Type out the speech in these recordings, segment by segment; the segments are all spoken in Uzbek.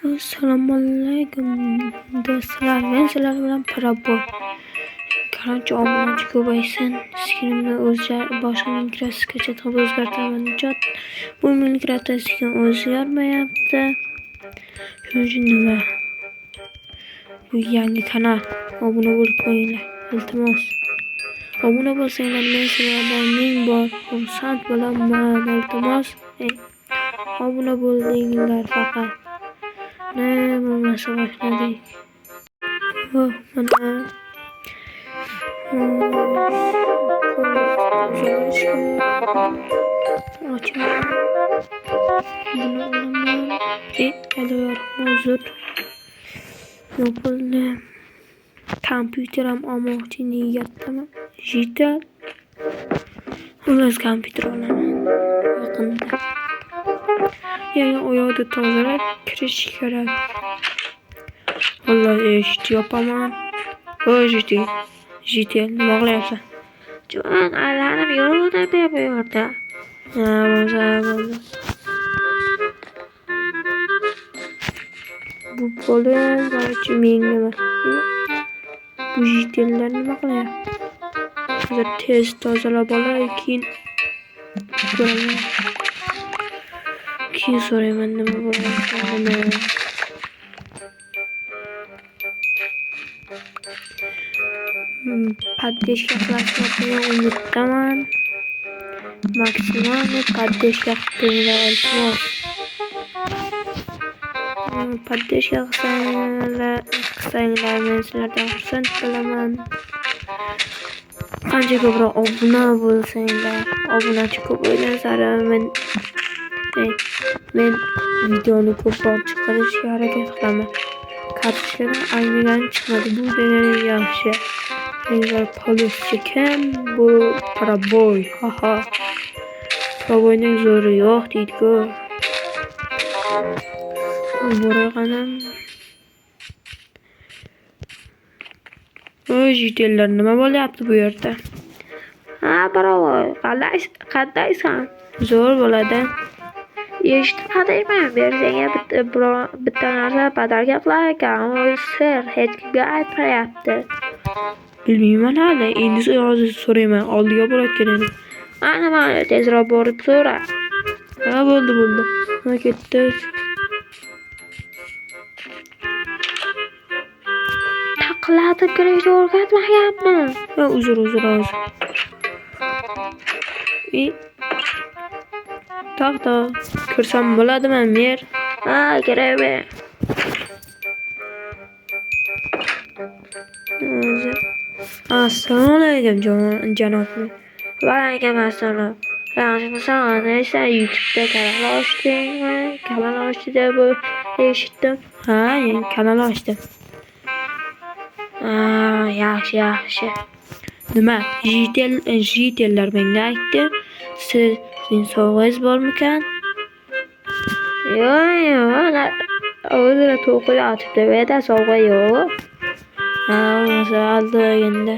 Assalomu alaykum do'stlar. Men sizlar bilan Parabol. Qancha obunachi ko'paysin, skinimni boshqa Minecraft'ga qilib o'zgartiraman. Bu Minecraft'da skin o'zgarmayapti. Shuning uchun nima? Bu yangi kanal. Obuna bo'lib qo'yinglar. Iltimos. Obuna bo'lsanglar men sizlardan ming bor xursand bo'laman. Iltimos. Obuna bo'linglar faqat. Ne bo'lmasa boshladik. Mana kompüterim olmoqchi niyatimda jital. Xullas kompüter olaman yaqinda. Yangi oyoqni tozalab kirish kerak. Vallahi eshit yopaman. Jitel nima qilyapsan? Jon, aylanib yuraveradi bu yerda. Bo'ldi. Bu bola garchi menga bu jitellar nima qilyapti? Hozir tez tozalab olay, keyin ko'raman. Keyin so'rayman nima bo'lganini. Поддержка qilishni unutmaman. Maksimal поддержка qilinglar iltimos. Поддержка qilsanglar men sizlardan xursand bo'laman. Qancha ko'proq obuna bo'lsanglar, obunachi ko'paygan sari men videoni ko'proq chiqarishga harakat qilaman. Kartochkadan aynigan chiqmadi. Bu degani yaxshi. Menga polischi kim? Bu Paraboy. Haha. Paraboyning zo'ri yo'q deydi-ku. Boraqanam. Jitellar nima bo'lyapti bu yerda? Paraboy, qandaysan? Zo'r bo'ladi. Eshitib qadayman, bersangga bitta narsa podarka qilar ekan. U sir, hech kimga aytmayapti. Bilmayman hali, endi hozir so'rayman, oldiga borayotgan edim. Mana tezroq borib so'ra. Bo'ldi. Mana ketdik. Taqlatib kirishni o'rgatmayapman. Uzr. To'xta. Kirsam bo'ladimi, mer? Kiraver. Assalomu alaykum janob. Va alaykum assalom. Yaxshimisan? Nesa YouTube'da kanal ochdingmi? Kanal ochdi bu eshitdim. Kanal ochdim. Yaxshi. Nima? Jitellar menga aytdi. Sizning sovg'angiz bormikan? Yo'q. O'zira to'qib yotibdi. Bu yerda sovg'a yo'q. Aldi endi.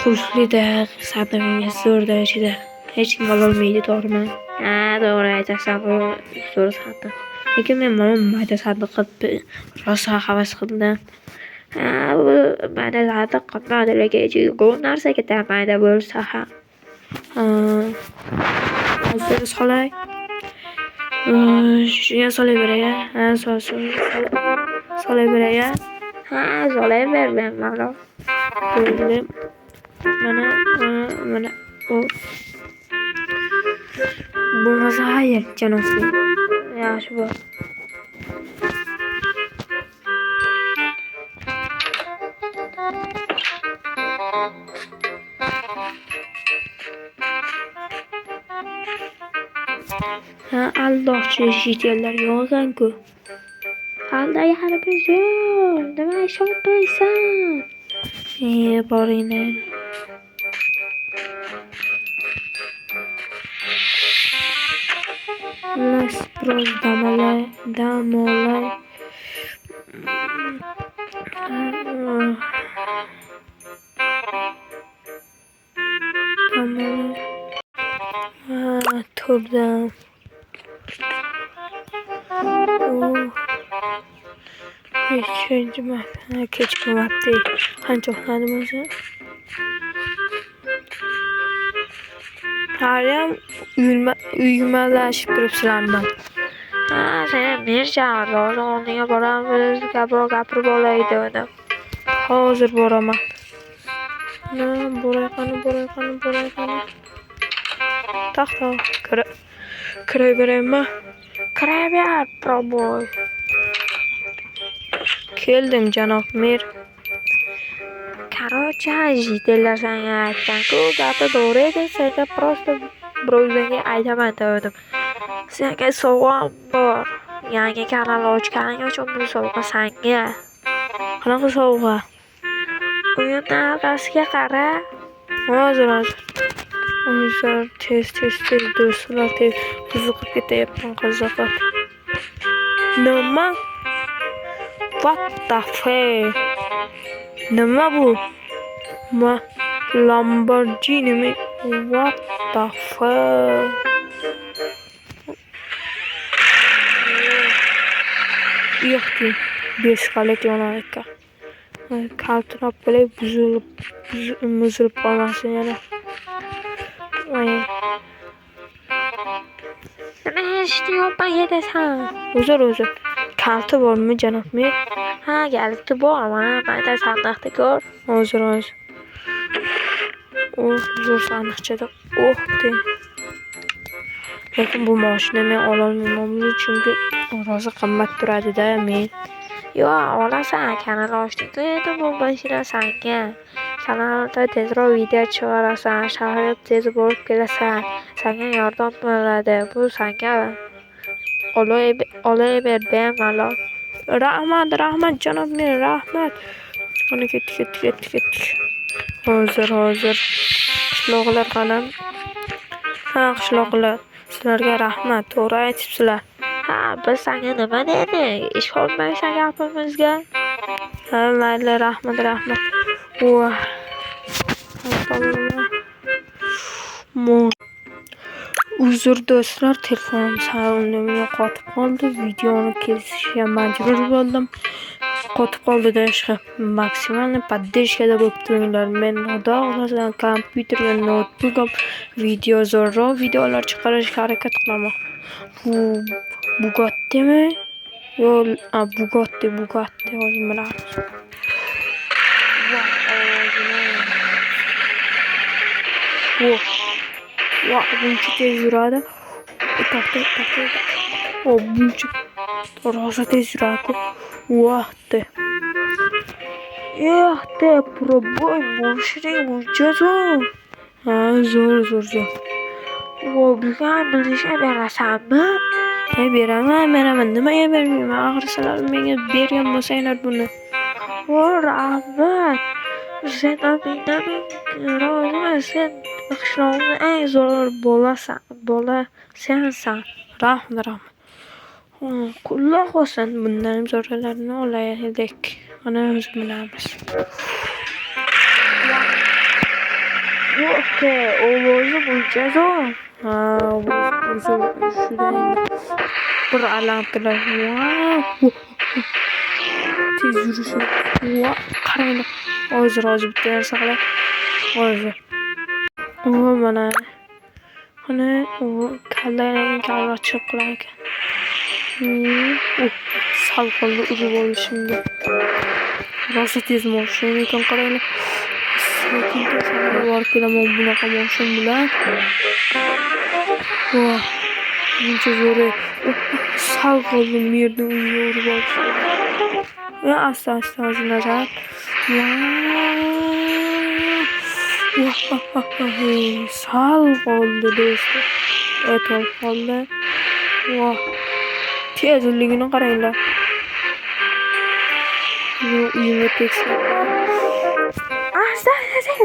Qulfli-da, sandig'inga zo'rda ichida. Hech kim ololmaydi, to'g'rimi? To'g'ri aytasan, bu zo'r sandiq. Lekin men mana mayda sandiq qilib rosa havas qildim. Bu mayda sandiq qilmadi, lekin ichiga narsa ketadi mayda bo'lsa ham. Hozir solay. Shunga solaveray. Solaveray. Solaver men mana. Mana. Bo'lmasa hayır janob. Yaxshi bu. Aldoqchi jitellar yozgan-ku. Halda yarabir zo'r. Nima ish qilsan? Boringlar. Las pros damolay. Turdim. Ikkinchi marta kech bo'lmabdi. Qancha uxladim o'zi? Haliyam uyumalashib turibsizlarmi? Sen Mirjan, hozir o'rniga boramiz, gapirib olaydi uni. Hozir boraman. Boray qani. Taxta, kiraveraymi? Kiraver, proboy. Keldim, janob Mir. Короче, jitellar senga aytgan-ku, gapi to'g'ri edi. Senga просто birovlarga aytaman dedim. Senga sovg'am bor. Yangi kanal ochganing uchun bu sovg'a senga. Qanaqa sovg'a? Uyimni arkasiga qara. Hozir. Tez do'stlar, tez qiziqib ketayapman, qiziqib. Nima? What the fuck? Nima bu? Lamborghini mi? What the fuck? Yo'qki, besqalik yonar ekan. Kaltirab qo'yib buzilib qolmasin yana. Nima hech yo'qmi desan? Uzr. Kalti bormi, janob Mir? Ha, kalti bor. Mana mayda sandiqda ko'r. Hozir. Zo'r sandiqchada. De. Lekin bu mashina men ololmayman, chunki rosa qimmat turadi-da men. Yo'q, olasan. Kanal ochdik endi bu mashina senga. Kanalda tezroq video chiqarasan, shaharga tez borib kelasan. Senga yordam bo'ladi. Bu senga olaver bemalol. Rahmat janob Mir, rahmat. Qani ketdik. Hozir. Qishloqlar qani? Ha, qishloqlar. Sizlarga rahmat, to'g'ri aytibsizlar. Ha, biz senga nima dedik? Ishonmaysan gapimizga? Ha, mayli, rahmat. Uzr do'stlar, telefonim soundimga qotib qoldi. Videoni kesishga majbur bo'ldim. Qotib qoldi-da, maksimalniy поддержкада bo'lib turinglar. Men xudo xohlasa kompyuterga notebook'im zo'rroq videolar chiqarishga harakat qilaman. Bu Bugattimi? Yo'q, Bugatti hozir bilamiz. Buncha tez yuradi. To'xta. Buncha rosa tez yuradi. Proboy mashina buncha zo'r. Ha, zo'r. Bizga bilishga berasanmi? Beraman. Nimaga bermayman? Axir sizlar menga bergan bo'lsanglar buni. Rahmat. Sen sen qishloqning eng zo'r bola sensan. Rahmat. Quloq olsin, bundan ham zo'rlarni olaylik. Ana o'zi bilamiz. Ovozi buncha zo'r. Ha, shunday. Bir alamtilar. Tez yurishi. Qarang. Hozir bitta narsa qilay. Hozir. Mana. Kalla chiqib qolar ekan. Sal qoldi urib olishimga. Rosa tez mashina ekan, qaranglar. Lekin borib kelaman bunaqa mashina bilan. Buncha zo'r. Sal qoldi yerda uyga urib olishim. Asta hozir nazar. Sal qoldi do'stlar. Aytib qoldi. Tezligini qaranglar. Uyimga tekshirib. Asta,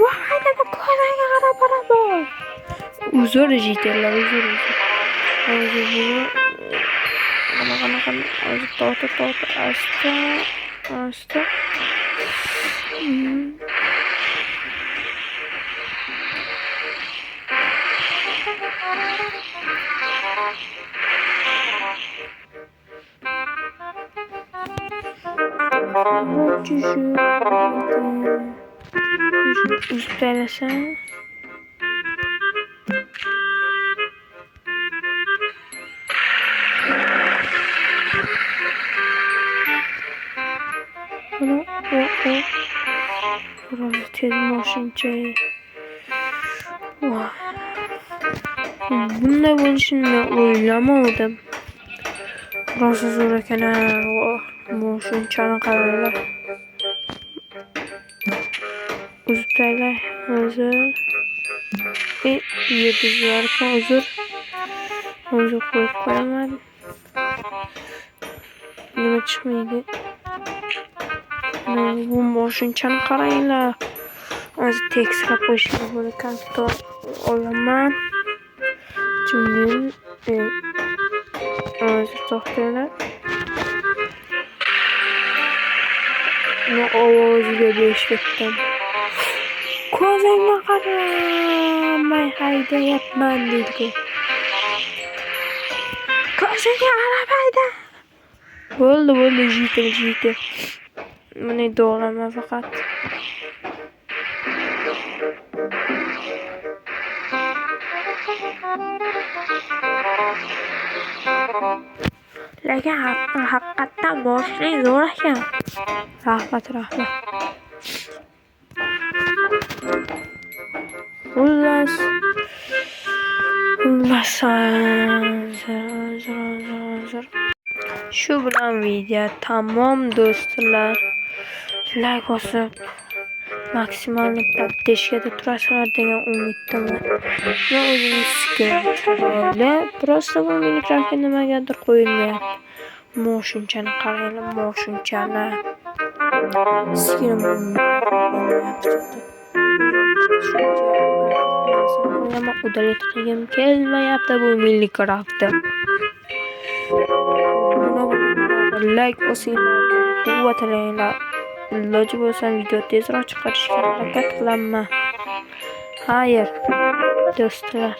vahayda ko'zingga qarab boraman. Uzr jitellar. Hozir buni qanaqa hozir torta asta. Uzib taylasam. Bunu Burası tez moşincha. Bunday bo'lishini men o'ylamadim. Burası zo'r ekan. Moşinchani qaranglar. Uzib taylay. Hozir. Yedizlar hozir. Hozir qo'yib qo'yaman. Nima chiqmaydi? Bu moşinchani qaranglar. Hozir tekstga qo'yishga bo'la kompyuter olaman. Chunki hozir to'xtanglar. Men ovoziga beshlikdan. Ko'zingga qaramay haydayapman deydi. Ko'zingga qaramay. Bo'ldi, jiydi. Buni doğrama faqat. Lekin haqiqatdan boshli zo'r ekan. Rahmat. Xullas. Shu bilan video tamom do'stlar. Like bosib maksimal поддержкада turasizlar degan umiddaman. Men o'zingiz fikrlayapti. Просто bu Minecraftga nimagadir qo'yilmayapti. Moşinchani qaranglar, moşinchani. Skin Ama udalet qilgim kelmayapti bu Minecraftda. Like bosinglar, quvvatlanglar. Iloji bo'lsa video tezroq chiqarishga harakat qilaman. Xayr, do'stlar.